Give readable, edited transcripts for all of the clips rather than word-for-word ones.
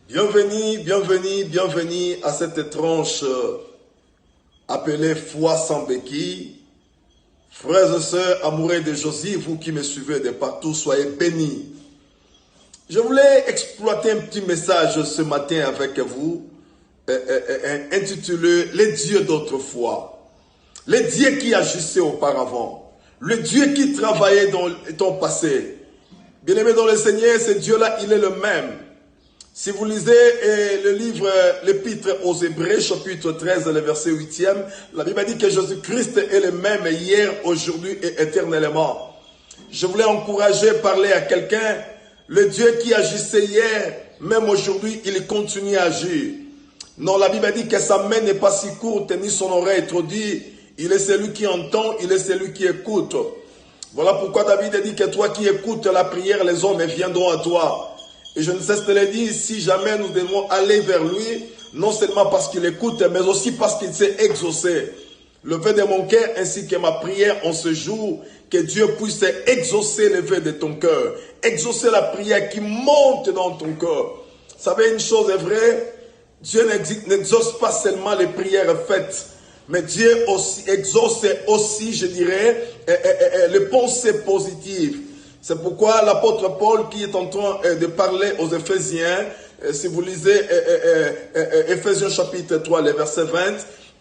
Bienvenue, bienvenue, bienvenue à cette tranche appelée Foi sans béquille. Frères et sœurs amoureux de Josie, vous qui me suivez de partout, soyez bénis. Je voulais exploiter un petit message ce matin avec vous, intitulé « Les dieux d'autrefois ». Les dieux qui agissaient auparavant. Le Dieu qui travaillait dans ton passé. Bien-aimé dans le Seigneur, ce Dieu-là, il est le même. Si vous lisez le livre, l'épître aux Hébreux, chapitre 13, le verset 8e, la Bible dit que Jésus-Christ est le même hier, aujourd'hui et éternellement. Je voulais encourager, parler à quelqu'un, le Dieu qui agissait hier, même aujourd'hui, il continue à agir. Non, la Bible dit que sa main n'est pas si courte, ni son oreille trop dit. Il est celui qui entend, il est celui qui écoute. Voilà pourquoi David a dit que toi qui écoutes la prière, les hommes viendront à toi. Et je ne cesse de le dire, si jamais nous devons aller vers lui, non seulement parce qu'il écoute, mais aussi parce qu'il s'est exaucé. Le vœu de mon cœur ainsi que ma prière en ce jour, que Dieu puisse exaucer le vœu de ton cœur. Exaucer la prière qui monte dans ton cœur. Vous savez, une chose est vraie, Dieu n'exauce pas seulement les prières faites, mais Dieu aussi exauce aussi, je dirais, les pensées positives. C'est pourquoi l'apôtre Paul, qui est en train de parler aux Éphésiens, si vous lisez Éphésiens chapitre 3, le verset 20,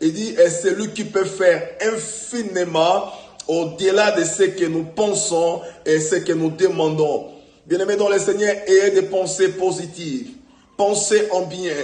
il dit « C'est lui qui peut faire infiniment au-delà de ce que nous pensons et ce que nous demandons. » Bien-aimés dans le Seigneur, ayez des pensées positives, pensez en bien.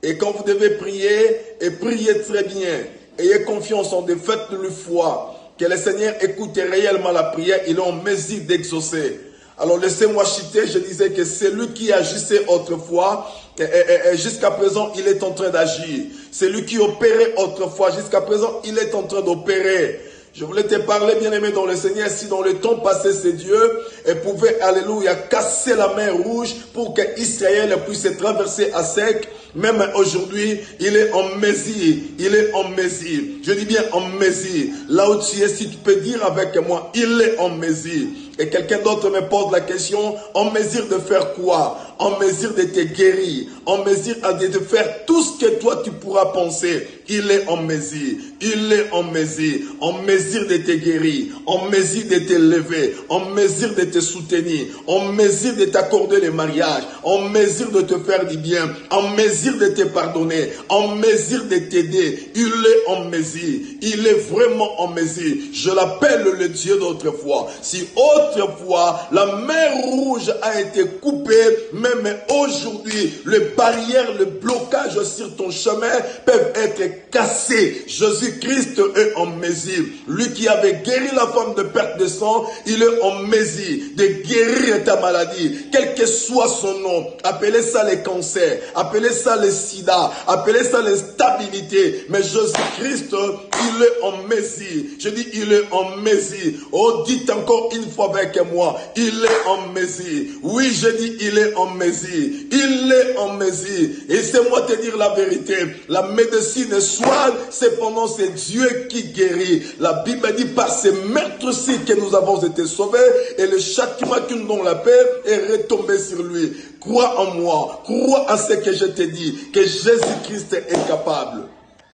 Et quand vous devez prier, et priez très bien. Ayez confiance en des faites de foi. Que le Seigneur écoute réellement la prière, il est en mesure d'exaucer. Alors laissez-moi citer, je disais que c'est lui qui agissait autrefois, et jusqu'à présent il est en train d'agir. C'est lui qui opérait autrefois, jusqu'à présent il est en train d'opérer. Je voulais te parler, bien-aimé dans le Seigneur, si dans le temps passé, c'est Dieu, et pouvait, alléluia, casser la mer rouge pour que Israël puisse traverser à sec. Même aujourd'hui, il est en mesure, il est en mesure. Je dis bien en mesure. Là où tu es, si tu peux dire avec moi, il est en mesure. Et quelqu'un d'autre me pose la question, en mesure de faire quoi? En mesure de te guérir, en mesure de faire tout ce que toi tu pourras penser. Il est en mesure, il est en mesure de te guérir, en mesure de te lever, en mesure de te soutenir, en mesure de t'accorder le mariage, en mesure de te faire du bien, en mesure de te pardonner, en mesure de t'aider. Il est en mesure, il est vraiment en mesure. Je l'appelle le Dieu d'autrefois. Si autrefois la mer rouge a été coupée, même aujourd'hui, les barrières, le blocage sur ton chemin peuvent être cassés. Jésus-Christ est en mesure. Lui qui avait guéri la femme de perte de sang, il est en mesure de guérir ta maladie, quel que soit son nom. Appelez ça les cancers, appelez ça les sida, appelez ça l'instabilité. Mais Jésus-Christ, il est en mesure. Je dis, il est en mesure. Oh, dites encore une fois avec moi, il est en mesure. Oui, je dis, il est en mesure. Il est en mesure. Et c'est moi te dire la vérité. La médecine soigne, cependant c'est Dieu qui guérit. La Bible dit par ces meurtres-ci que nous avons été sauvés et le châtiment que nous donnons la paix est retombé sur lui. Crois en moi, crois à ce que je te dis, que Jésus-Christ est capable.